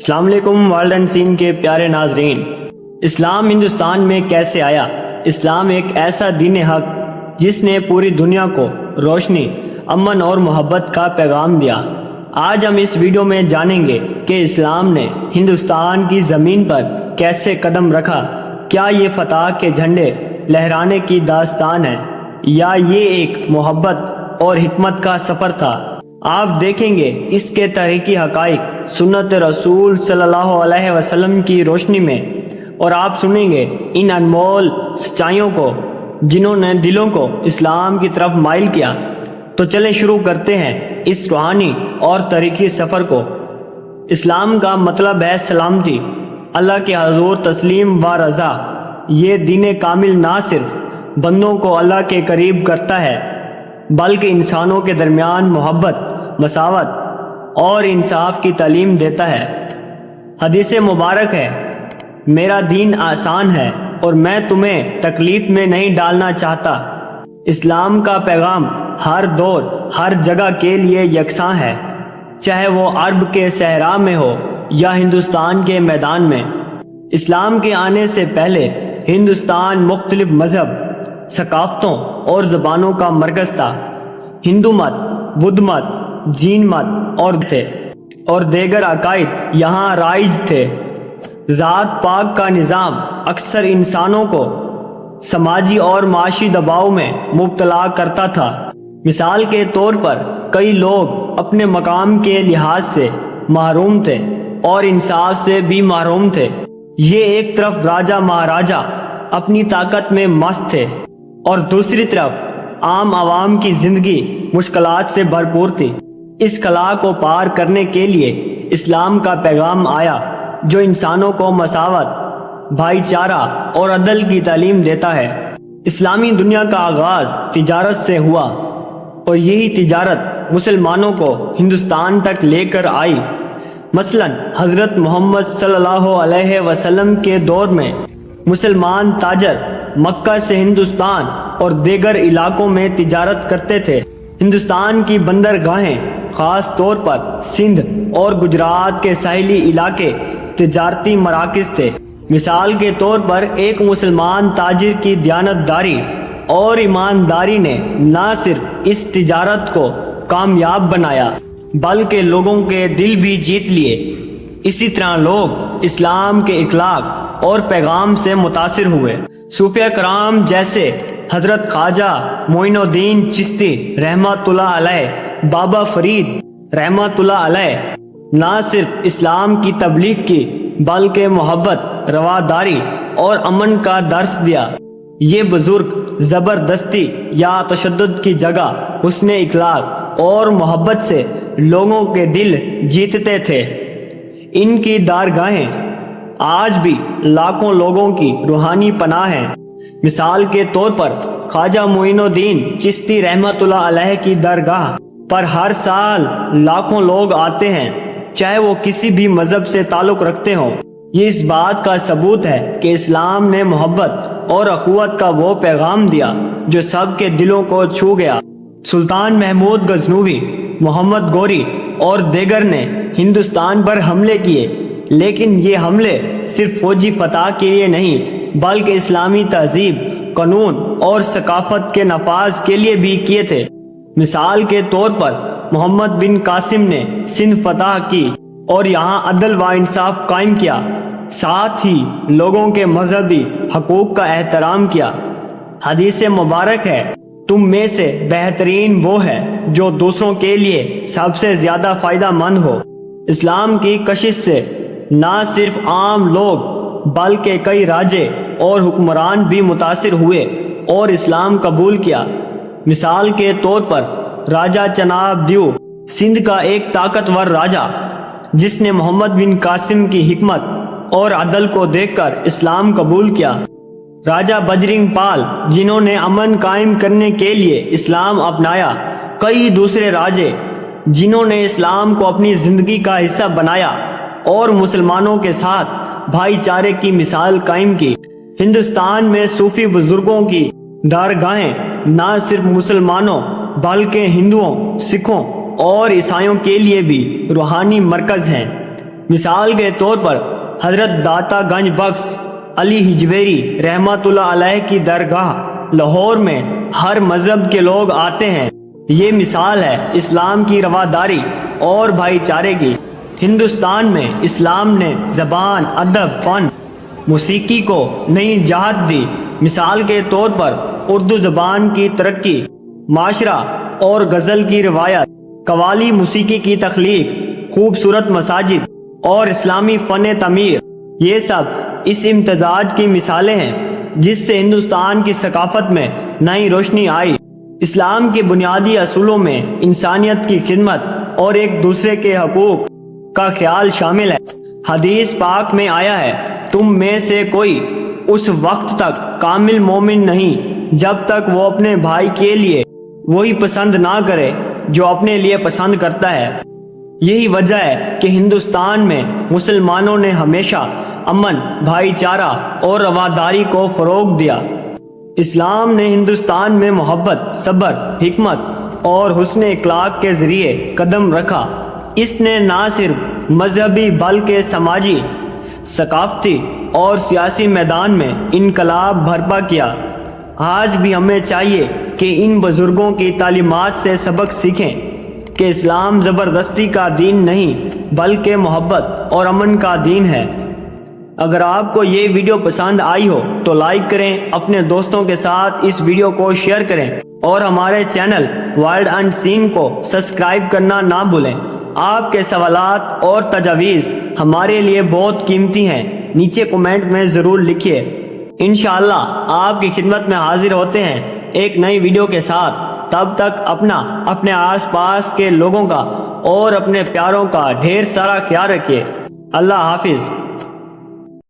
अस्सलाम वालेकुम world and scene के प्यारे नाजरीन। इस्लाम हिंदुस्तान में कैसे आया? इस्लाम एक ऐसा दीन हक जिसने पूरी दुनिया को रोशनी, अमन और मोहब्बत का पैगाम दिया। आज हम इस वीडियो में जानेंगे कि इस्लाम ने हिंदुस्तान की ज़मीन पर कैसे कदम रखा। क्या ये फतह के झंडे लहराने की दास्तान है या ये एक मोहब्बत और हिकमत का सफ़र था? आप देखेंगे इसके तहरीकी हक़ाइक़ सुन्नत रसूल सल्लल्लाहु अलैहि वसल्लम की रोशनी में, और आप सुनेंगे इन अनमोल सच्चाइयों को जिन्होंने दिलों को इस्लाम की तरफ माइल किया। तो चलें शुरू करते हैं इस रूहानी और तरीकी सफ़र को। इस्लाम का मतलब है सलामती, अल्लाह के हजूर तस्लीम व रज़ा। ये दीन कामिल ना सिर्फ बंदों को अल्लाह के करीब करता है बल्कि इंसानों के दरमियान मोहब्बत, मसावत और इंसाफ की तालीम देता है। हदीस मुबारक है, मेरा दीन आसान है और मैं तुम्हें तकलीफ में नहीं डालना चाहता। इस्लाम का पैगाम हर दौर हर जगह के लिए यकसां है, चाहे वो अरब के सहरा में हो या हिंदुस्तान के मैदान में। इस्लाम के आने से पहले हिंदुस्तान मुख्तलिफ मजहब, सकाफ़तों और ज़बानों का मरकज़ था। हिंदू मत, बुद्ध मत, जीन मत और दीगर अकायद यहाँ राइज थे। ज़ात पाक का निज़ाम अक्सर इंसानों को समाजी और माशी दबाव में मुब्तला करता था। मिसाल के तौर पर कई लोग अपने मकाम के लिहाज से महरूम थे और इंसाफ से भी महरूम थे। ये एक तरफ राजा महाराजा अपनी ताकत में मस्त थे और दूसरी तरफ आम आवाम की जिंदगी मुश्किलात से भरपूर थी। इस कला को पार करने के लिए इस्लाम का पैगाम आया जो इंसानों को मसावत, भाईचारा और अदल की तालीम देता है। इस्लामी दुनिया का आगाज तिजारत से हुआ और यही तिजारत मुसलमानों को हिंदुस्तान तक लेकर आई। मसलन हजरत मोहम्मद सल्लल्लाहु अलैहि वसल्लम के दौर में मुसलमान ताजर मक्का से हिंदुस्तान और दीगर इलाकों में तिजारत करते थे। हिंदुस्तान की बंदरगाहें, खास तौर पर सिंध और गुजरात के साहिली इलाके तिजारती मराकज़ थे। मिसाल के तौर पर एक मुसलमान ताजिर की दयानतदारी और ईमानदारी ने न सिर्फ इस तिजारत को कामयाब बनाया बल्कि लोगों के दिल भी जीत लिए। इसी तरह लोग इस्लाम के इखलाक और पैगाम से मुतासिर हुए। सूफिया कराम जैसे हजरत ख्वाजा मोइनुद्दीन चिश्ती रहमतुल्लाह अलैह, बाबा फरीद रहमतुल्लाह अलैह ना सिर्फ इस्लाम की तबलीग की बल्कि मोहब्बत, रवादारी और अमन का दर्स दिया। ये बुजुर्ग जबरदस्ती या तशद्दुद की जगह हुस्ने इखलाक और मोहब्बत से लोगों के दिल जीतते थे। इनकी दारगाहें आज भी लाखों लोगों की रूहानी पनाह है। मिसाल के तौर पर ख्वाजा मोइनुद्दीन चिश्ती रहमतुल्लाह अलैह की दरगाह पर हर साल लाखों लोग आते हैं, चाहे वो किसी भी मजहब से ताल्लुक रखते हों। ये इस बात का सबूत है कि इस्लाम ने मोहब्बत और अखुवत का वो पैगाम दिया जो सबके दिलों को छू गया। सुल्तान महमूद गजनवी, मोहम्मद गौरी और दीगर ने हिंदुस्तान पर हमले किए, लेकिन ये हमले सिर्फ फौजी फतह के लिए नहीं बल्कि इस्लामी तहजीब, कानून और सकाफत के नफाज के लिए भी किए थे। मिसाल के तौर पर मोहम्मद बिन कासिम ने सिंध फतह की और यहाँ अदल व इंसाफ कायम किया, साथ ही लोगों के मजहबी हकूक का एहतराम किया। हदीस मुबारक है, तुम में से बेहतरीन वो है जो दूसरों के लिए सबसे ज्यादा फायदा मंद हो। इस्लाम की कशिश से ना सिर्फ आम लोग बल्कि कई राजे और हुक्मरान भी मुतासिर हुए और इस्लाम कबूल किया। मिसाल के तौर पर राजा चनाब द्यू, सिंध का एक ताकतवर राजा जिसने मोहम्मद बिन कासिम की हिकमत और अदल को देखकर इस्लाम कबूल किया। राजा बजरिंग पाल, जिन्होंने अमन कायम करने के लिए इस्लाम अपनाया। कई दूसरे राजे जिन्होंने इस्लाम को अपनी जिंदगी का हिस्सा बनाया और मुसलमानों के साथ भाईचारे की मिसाल कायम की। हिंदुस्तान में सूफी बुजुर्गों की दरगाहें न सिर्फ मुसलमानों बल्कि हिंदुओं, सिखों और ईसाइयों के लिए भी रूहानी मरकज हैं। مثال کے طور پر حضرت داتا گنج بخش علی ہجویری رحمت اللہ علیہ کی درگاہ لاہور میں ہر مذہب کے لوگ آتے ہیں۔ یہ مثال ہے اسلام کی رواداری اور بھائی چارے کی۔ ہندوستان میں اسلام نے زبان، ادب، فن، موسیقی کو نئی جہت دی۔ مثال کے طور پر اردو زبان کی ترقی، معاشرہ اور غزل کی روایت، قوالی موسیقی کی تخلیق، خوبصورت مساجد اور اسلامی فن تعمیر، یہ سب اس امتزاج کی مثالیں ہیں جس سے ہندوستان کی ثقافت میں نئی روشنی آئی۔ اسلام کے بنیادی اصولوں میں انسانیت کی خدمت اور ایک دوسرے کے حقوق کا خیال شامل ہے۔ حدیث پاک میں آیا ہے، تم میں سے کوئی اس وقت تک کامل مومن نہیں جب تک وہ اپنے بھائی کے لیے وہی پسند نہ کرے جو اپنے لیے پسند کرتا ہے۔ یہی وجہ ہے کہ ہندوستان میں مسلمانوں نے ہمیشہ امن، بھائی چارہ اور رواداری کو فروغ دیا۔ اسلام نے ہندوستان میں محبت، صبر، حکمت اور حسن اخلاق کے ذریعے قدم رکھا۔ اس نے نہ صرف مذہبی بلکہ سماجی، ثقافتی اور سیاسی میدان میں انقلاب برپا کیا۔ آج بھی ہمیں چاہیے کہ ان بزرگوں کی تعلیمات سے سبق سیکھیں کہ اسلام زبردستی کا دین نہیں بلکہ محبت اور امن کا دین ہے۔ اگر آپ کو یہ ویڈیو پسند آئی ہو تو لائک کریں، اپنے دوستوں کے ساتھ اس ویڈیو کو شیئر کریں اور ہمارے چینل ورلڈ اینڈ سین کو سبسکرائب کرنا نہ بھولیں۔ آپ کے سوالات اور تجاویز ہمارے لیے بہت قیمتی ہیں، نیچے کمنٹ میں ضرور لکھیے۔ انشاءاللہ آپ کی خدمت میں حاضر ہوتے ہیں ایک نئی ویڈیو کے ساتھ۔ تب تک اپنے آس پاس کے لوگوں کا اور اپنے پیاروں کا ڈھیر سارا خیال رکھیے۔ اللہ حافظ۔